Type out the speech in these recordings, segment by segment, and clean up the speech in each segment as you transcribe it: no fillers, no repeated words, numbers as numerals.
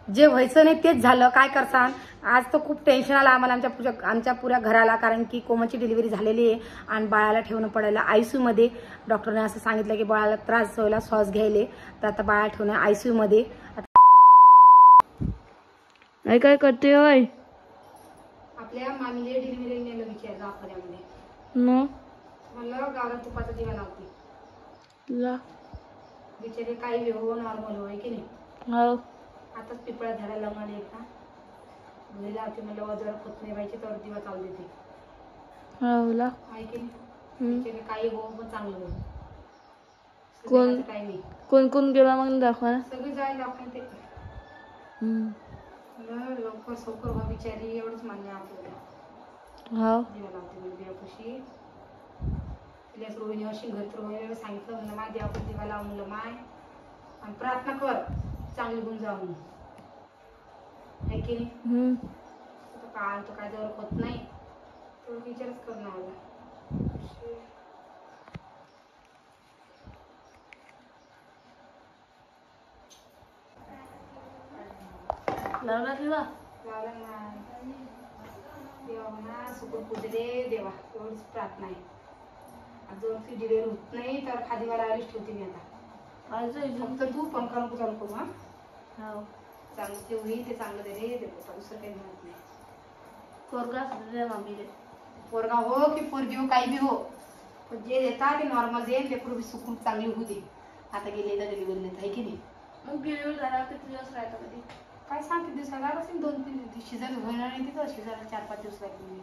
जे व्हायचं नाही तेच झालं. काय करसान. आज तर खूप टेन्शन आलं आम्हाला आमच्या पुऱ्या घराला, कारण की कोमलची डिलिव्हरी झालेली आहे आणि बाळाला ठेवणं पडायला आयसीयू मध्ये. डॉक्टरने असं सांगितलं की बाळाला त्रास व्हायला श्वास घ्यायले, तर आता बाळा ठेवणं आयसीयू मध्ये. काय करते होय? आपल्या मामीले डिलिव्हरी नेलं विचारलं आपल्यामध्ये. म्हणलं गावात तुपाचा दिवा लावते बिचारे, काही हो नॉर्मल होय की नाही. हो आताच पिपळा झाडा लावून आले का मुलीला लावते. म्हणलं वजन होत नाही बाईची तर दिवा चालू देते. हो आहे की नाही. बिचारे काही हो पण चांगलं होईल. कोण कोण गेला मग दाखवा? सगळे जाईल आपण ते. लवकर सवकर व्हा बिचारी, एवढंच मान्य आपल्याला. दिवा लावते म्हणजे देवापाशी. तिला रोहिणी अशी घरी रोहिणीला सांगितलं म्हणलं माय देवापाशी दिवा लाव म्हणलं माय, आणि प्रार्थना कर चांगली गुण जा म्हणून. आहे की नाही. काळ तो काय जवळ होत नाही, तो विचारच करणं आला. लावला दिवा? लावला ना. देवा म्हणा सुकून पूजे दे देवा, एवढीच प्रार्थना आहे. जर ती डिलिव्हरी होत नाही तर हा दिवा लावायलाच ठेवते मी आता. फक्त तू पंखा नको चालू करू. हा चांगलं ते होईल ते चांगलं दे रे देतो, दुसरं काही म्हणत नाही. पोरगा हो की पोरगी हो काही बी हो, पण जे देतात ते नॉर्मल दे. लेकरू बी सुकून चांगली होऊ दे. आता गेलेला डिलिव्हरी देत आहे की नाही. मग डिलिव्हरी झाला किती दिवस राहतो कधी काय सांग, किती दिवस राहणार असेल. 2-3 दिवस. शिजर होणार नाही तिथं, शिजर 4-5 दिवस राहते.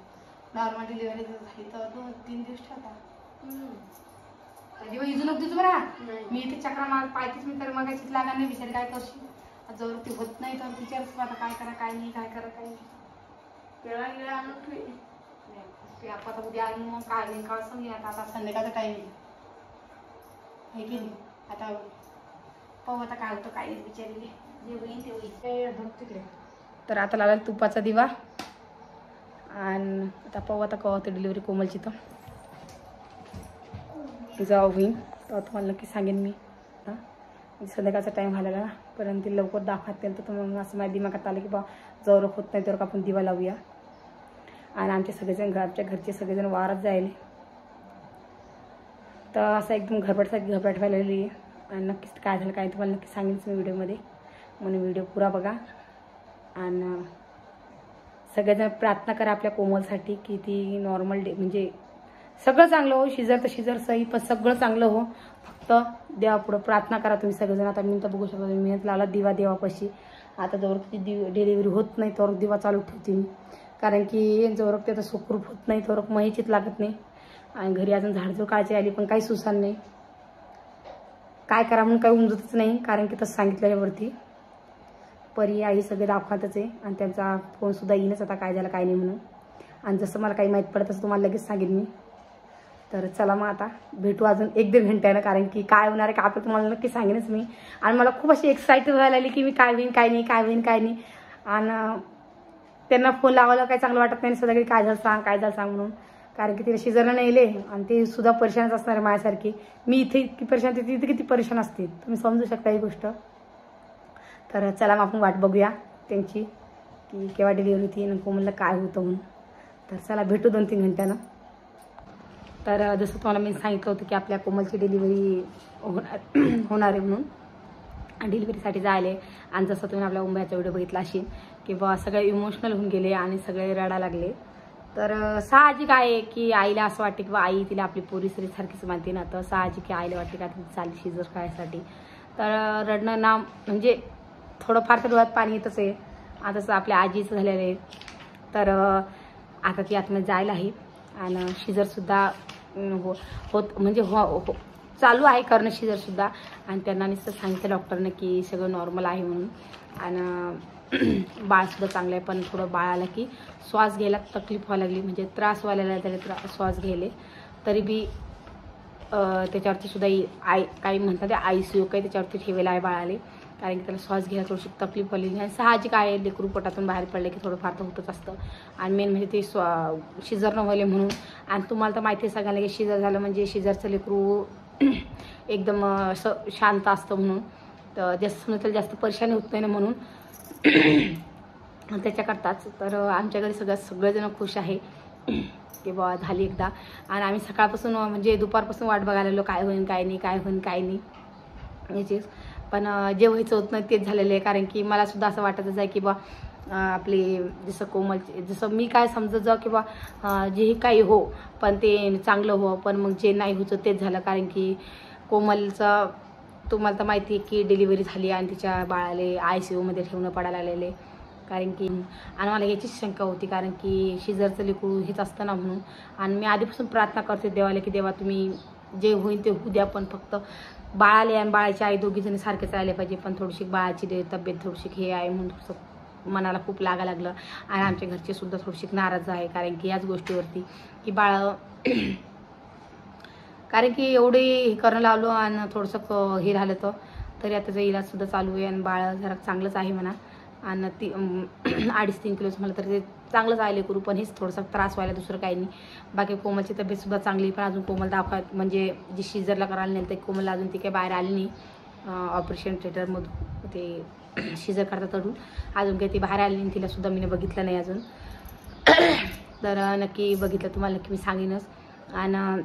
नॉर्मल डिलिव्हरी झाली तर 2-3 दिवस ठेवता. जेव्हा इजू नको बरा, मी इथे चक्रा मार पायतीच मी तर मग लागणार नाही. विचार काय करशील जवळ ती होत नाही तर विचारच आता काय करा काय नाही, काय करा काय नाही. केळा गेला आणून ते आता उद्या आणून मग काय नाही का सांग. आता संध्याकाळचा टाइम आहे की नाही. आता पाहू आता काय होतं काय नाही. बिचारी जे होईल ते होईल तिकडे. तर आता लागला तुपाचा दिवा, आणि आता पाहू आता केव्हा होते डिलिव्हरी कोमलची. तर जाऊ होईन तेव्हा तुम्हाला नक्की सांगेन मी. संध्याकाळचा टाईम झालेला ना, पर्यंत लवकर दाखवत येईल तर मग असं माझ्या दिमागात आलं की बा जवळ होत नाही तर आपण दिवा लावूया. आणि आमचे सगळेजण आमच्या घरचे सगळेजण वारात जायले, तर असं एकदम घबराटसारखी घबराट व्हायलेली आहे. आणि नक्कीच काय झालं काय तुम्हाला नक्की सांगेनच मी व्हिडिओमध्ये, म्हणून व्हिडिओ पुरा बघा. आणि सगळेजण प्रार्थना करा आपल्या कोमलसाठी की ती नॉर्मल म्हणजे सगळं चांगलं हो. शिजर तर शिजर सही पण सगळं चांगलं हो. फक्त देवापुढं प्रार्थना करा तुम्ही सगळेजण. आता मी तर बघू शकतो मेहनत लावला दिवा देवापाशी. आता जवळ ती डिलिव्हरी होत नाही तर दिवा चालू ठेवते मी, कारण की जवळ ते आता सुखरूप होत नाही तर माहितीच लागत नाही. आणि घरी अजून झाडझूड काळजी आली पण काही सुसान नाही. काय करा म्हणून काही उमजतच नाही, कारण की तसं सांगितल्यावरती परी आई सगळे दाखवतच आहे. आणि त्यांचा फोन सुद्धा येईनच आता काय झालं काय नाही म्हणून. आणि जसं मला काही माहीत पडत तसं तुम्हाला लगेच सांगेन मी. तर चला मग आता भेटू अजून 1-1.5 घंट्यानं, कारण की काय होणार आहे का आपलं तुम्हाला नक्की सांगेनच मी. आणि मला खूप अशी एक्साइटेड व्हायला लागली की मी काय होईन काय नाही, काय होईन काय नाही. आणि त्यांना फोन लावायला काही चांगलं वाटत नाही सगळी काय झालं सांग काय झालं सांग म्हणून, कारण की तिला शिजरला नेले आणि ते सुद्धा परेशानच असणार आहे माझ्यासारखी. मी इथे इतकी परेशान तिथे इथे किती परेशान असते तुम्ही समजू शकता ही गोष्ट. तर चला मग आपण वाट बघूया त्यांची की केव्हा डिलिव्हरी होती आणि कोमलला काय होतं म्हणून. तर चला भेटू 2-3 घंट्यानं. तर जसं तुम्हाला मी सांगितलं होतं की आपल्या कोमलची डिलिव्हरी होणार आहे म्हणून डिलिव्हरीसाठी जायले. आणि जसं तुम्ही आपल्या मुंबईचा व्हिडिओ बघितला असेल की बा सगळे इमोशनल होऊन गेले आणि सगळे रडायला लागले. तर साहजिक आहे की आईला असं वाटते की बा आई तिला आपली पोरी सारखीच मानते ना, तर साहजिक की आईला वाटते का ती चालली शिजर खायसाठी. तर रडणं ना म्हणजे थोडंफार तर डोळ्यात पाणी येतच आहे. आता आपल्या आजीचं झालेलं आहे, तर आता ती आतमध्ये जायला आहे. आणि शिजरसुद्धा होत म्हणजे चालू आहे करणं शिजरसुद्धा. आणि त्यांना नुसतं सांगितलं डॉक्टरनं की सगळं नॉर्मल आहे म्हणून. आणि बाळसुद्धा चांगलं आहे, पण थोडं बाळाला की श्वास घ्यायला तकलीफ व्हायला लागली, म्हणजे त्रास व्हायला लागला श्वास घ्यायले. तरी बी त्याच्यावरती सुद्धा काही म्हणतात आयसीयू काही त्याच्यावरती ठेवायला आहे बाळाले, कारण की त्याला श्वास घ्यायला थोडीशी तकलीफ व्हायली. आणि साहजिक आहे लेकरू पोटातून बाहेर पडले की थोडंफार तर होतच असतं. आणि मेन म्हणजे ते शिजर न व्हायले म्हणून. आणि तुम्हाला तर माहिती आहे सगळ्यांना की शिजर झालं म्हणजे शिजरचं लेकरू एकदम असं शांत असतं म्हणून, तर जास्त त्याला जास्त परेशानी होत नाही ना, म्हणून त्याच्याकरताच तर आमच्या घरी सगळेजण खुश आहे की बाबा झाली एकदा. आणि आम्ही सकाळपासून म्हणजे दुपारपासून वाट बघायला लागलो काय होईन काय नाही काय होईन काय नाही याची. पण जे व्हायचं होत नाही तेच झालेलं आहे. कारण की मला सुद्धा असं वाटतच आहे की बा आपली जसं कोमल जसं मी काय समजत जाऊ की बा जे काही हो पण ते चांगलं हो. पण मग जे नाही होतं तेच झालं. कारण की कोमलचं तुम्हाला तर माहिती आहे की डिलिव्हरी झाली आणि तिच्या बाळाले ICU मध्ये ठेवणं पडायला आलेले. कारण की आणि मला याचीच शंका होती कारण की शिजरचं लेकरू हेच असतं ना म्हणून. आणि मी आधीपासून प्रार्थना करते देवाला की देवा तुम्ही जे होईल ते होऊ द्या पण फक्त बाळाले आणि बाळाची आई दोघीजणी सारखेच राहिले पाहिजे. पण थोडीशी बाळाची तब्येत थोडीशी हे आहे म्हणून थोडंसं मनाला खूप लागायला लागलं. आणि आमच्या घरचे सुद्धा थोडीशी नाराज आहे कारण की याच गोष्टीवरती की बाळ कारण की एवढे हे करणं लावलो आणि थोडंसं हे झालं तर तरी आता त्याचा इलाजसुद्धा चालू आहे. आणि बाळ जरा चांगलंच आहे म्हणा. आणि 2.5-3 किलोचं मला तर ते चांगलंच आहे लेकरू. पण हेच थोडंसं त्रास व्हायला दुसरं काही नाही. बाकी कोमलची तब्येतसुद्धा चांगली. पण अजून कोमल दाखवत म्हणजे जी शिजरला करायला नाही तर कोमलला अजून ती काही बाहेर आली नाही ऑपरेशन थिएटरमधून ते शिजर करता तडून अजून काही ती बाहेर आली नाही. तिलासुद्धा मी बघितलं नाही अजून. तर नक्की बघितलं तुम्हाला नक्की मी सांगेनच. आणि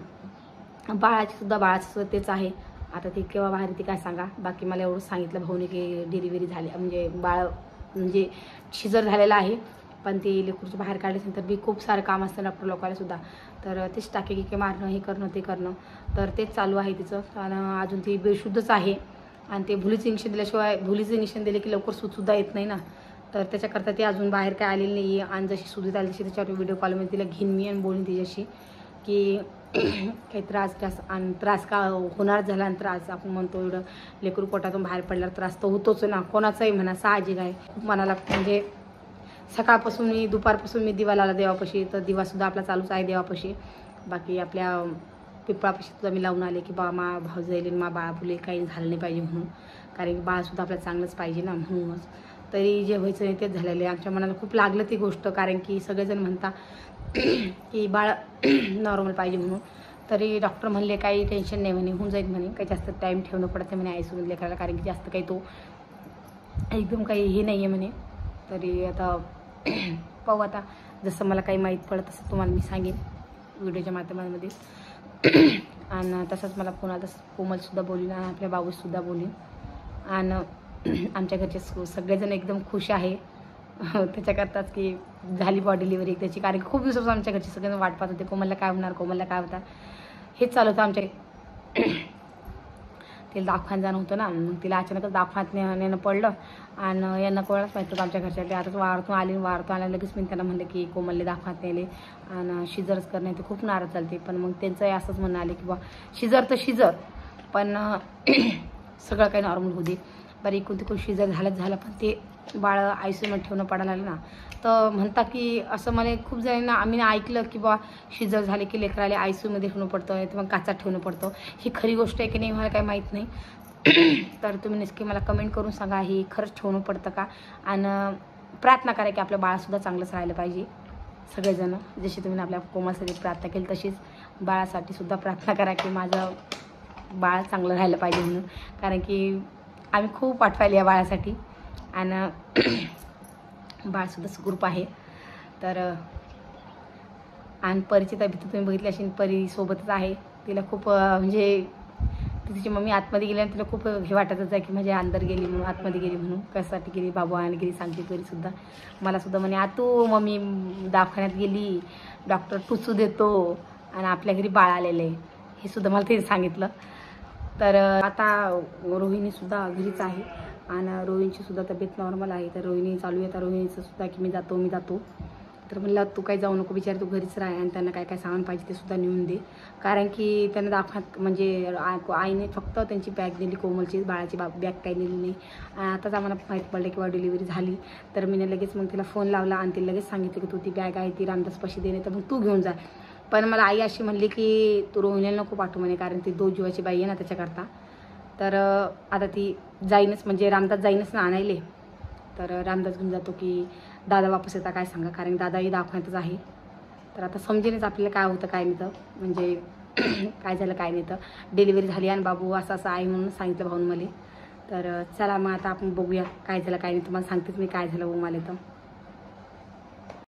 बाळाचं तेच आहे. आता ती केव्हा बाहेर ती काय सांगा. बाकी मला एवढं सांगितलं भाऊने की डिलिव्हरी झाली म्हणजे बाळ म्हणजे शिजर झालेलं आहे. पण ते लेकरूचं बाहेर काढल्यानंतर बी खूप सारं काम असतं डॉक्टर लोकांना सुद्धा. तर तेच टाके की मारणं हे करणं ते करणं तर तेच चालू आहे तिचं. आणि अजून ती बेशुद्धच आहे. आणि ते भुलीचं इंजेक्शन दिल्याशिवाय भुलीचं इंजेक्शन दिले की लवकर सूजसुद्धा येत नाही ना. तर त्याच्याकरता ती अजून बाहेर काय आलेली नाही आहे. आणि जशी सुधीत आली तशी त्याच्यावर व्हिडिओ कॉलमध्ये तिला घेईन मी आणि बोलून तिच्याशी की काही त्रास का होणार झाला. आणि त्रास आपण म्हणतो एवढं लेकरू पोटातून बाहेर पडल्यावर त्रास तर होतोच ना कोणाचाही म्हणा साहजिक आहे. खूप मनाला म्हणजे सकाळपासून दुपारपासून मी दिवा लावला देवापाशी. तर दिवासुद्धा आपला चालूच आहे देवापाशी. बाकी आपल्या पिंपळापाशी सुद्धा मी लावून आले की बा मा भाऊ जाईल मा बाळापुले काही झालं नाही पाहिजे म्हणून. कारण की बाळसुद्धा आपल्याला चांगलंच पाहिजे ना म्हणूनच. तरी जे व्हायचं नाही तेच झालेलं आहे. आमच्या मनाला खूप लागलं ती गोष्ट. कारण की सगळेजण म्हणता की बाळ नॉर्मल पाहिजे म्हणून. तरी डॉक्टर म्हणले काही टेन्शन नाही म्हणे होऊन जाईल म्हणे. काही जास्त टाईम ठेवणं पडतं म्हणे ICU लेकराला. कारण की जास्त काही तो एकदम काही हे नाही आहे म्हणे. तरी आता पाहू आता जसं मला काही माहीत पडत तसं तुम्हाला मी सांगेन व्हिडिओच्या माध्यमामध्ये. आणि तसंच मला फोन आला तसं कोमलसुद्धा बोलीन आणि आपल्या बाबूसुद्धा बोलीन. आणि आमच्या घरचे सगळेजण एकदम खुश आहे त्याच्याकरताच की झाली बॉ डिलिव्हरी त्याची. कारण की खूप दिवसापासून आमच्या घरचे सगळेजण वाट पाहत होते कोमलला काय होणार कोमलला काय होता हेच चालू होतं आमच्या. तिला दाखवायला जाणं होतं ना. मग तिला अचानकच दाखवायला नेणं पडलं. आणि यांना कोणालाच माहिती होतं आमच्या घरच्या. ते आताच वावरातून आले लगेच मी त्यांना म्हणलं की कोमलले दाखवायला नेले आणि शिजरच करणे. ते खूप नाराज चालते. पण मग त्यांचंही असंच म्हणणं आले की बा शिजर तर शिजर पण सगळं काही नॉर्मल होऊ दे. बरं इकडून तिकडून शिजर झालं पण ते बाळ ICU मध्ये ठेवणं पडायला लागलं ना. तर म्हणतात की असं मला खूप जणांना आम्ही ऐकलं की बा शिजर झाले की लेकराला ICU मध्ये ठेवणं पडतं किंवा काचात ठेवणं पडतं. ही खरी गोष्ट आहे की नाही मला काही माहीत नाही. तर तुम्ही नक्की मला कमेंट करून सांगा ही खरंच ठेवणं पडतं का. आणि प्रार्थना करा की आपलं बाळसुद्धा चांगलंच राहिलं पाहिजे. सगळेजण जशी तुम्ही आपल्या कोमलसाठी प्रार्थना केली तशीच बाळासाठी सुद्धा प्रार्थना करा की माझं बाळ चांगलं राहिलं पाहिजे म्हणून. कारण की आम्ही खूप पाठवायला या बाळासाठी. आणि बाळसुद्धा सुखरूप आहे. तर आणि परीची तब्येत तुम्ही बघितली असेल परी सोबतच आहे. तिला खूप म्हणजे तिची मम्मी आतमध्ये गेली आणि तिला खूप हे वाटतच आहे की म्हणजे अंदर गेली म्हणून आतमध्ये गेली म्हणून. कशासाठी गेली बाबू आणि गेली सांगते परीसुद्धा. मलासुद्धा म्हणे आतू मम्मी दवाखान्यात गेली डॉक्टर टुचू देतो आणि आपल्या घरी बाळ आलेलं आहे हे सुद्धा मला तिने सांगितलं. तर आता रोहिणीसुद्धा घरीच आहे आणि रोहिणीची सुद्धा तब्येत नॉर्मल आहे. तर रोहिणी चालू आहे. तर रोहिणीचं सुद्धा की मी जातो. तर म्हणलं तू काही जाऊ नको बिचारी तू घरीच राह आणि त्यांना काय काय सामान पाहिजे ते सुद्धा नेऊन दे. कारण की त्यांना दाखवत म्हणजे आईने फक्त त्यांची बॅग दिली कोमलची बाळाची बॅग काही नेली नाही. आताच आम्हाला माहीत पडलं किंवा डिलिव्हरी झाली. तर मी लगेच मग तिला फोन लावला आणि तिला लगेच सांगितलं की तू ती बॅग आहे ती रामदासपाशी देणे तर मग तू घेऊन जा. पण मला आई अशी म्हणली की तू रोहिणीला नको पाठवू म्हणे कारण ती 2 जीवाची बाई आहे ना त्याच्याकरता. तर आता ती जाईनच म्हणजे रामदास जाईनच ना आणायले. तर रामदास घेऊन जातो की दादा वापस येता काय सांगा. कारण दादाही दाखवण्यातच आहे. तर आता समजेनच आपल्याला काय होतं काय नाही तर म्हणजे काय झालं काय नाही तर डिलिव्हरी झाली आणि बाबू असं आहे म्हणून सांगितलं भाऊन मला. तर चला मग आता आपण बघूया काय झालं काय नाही. तुम्हाला सांगतेच मी काय झालं उमाले तर.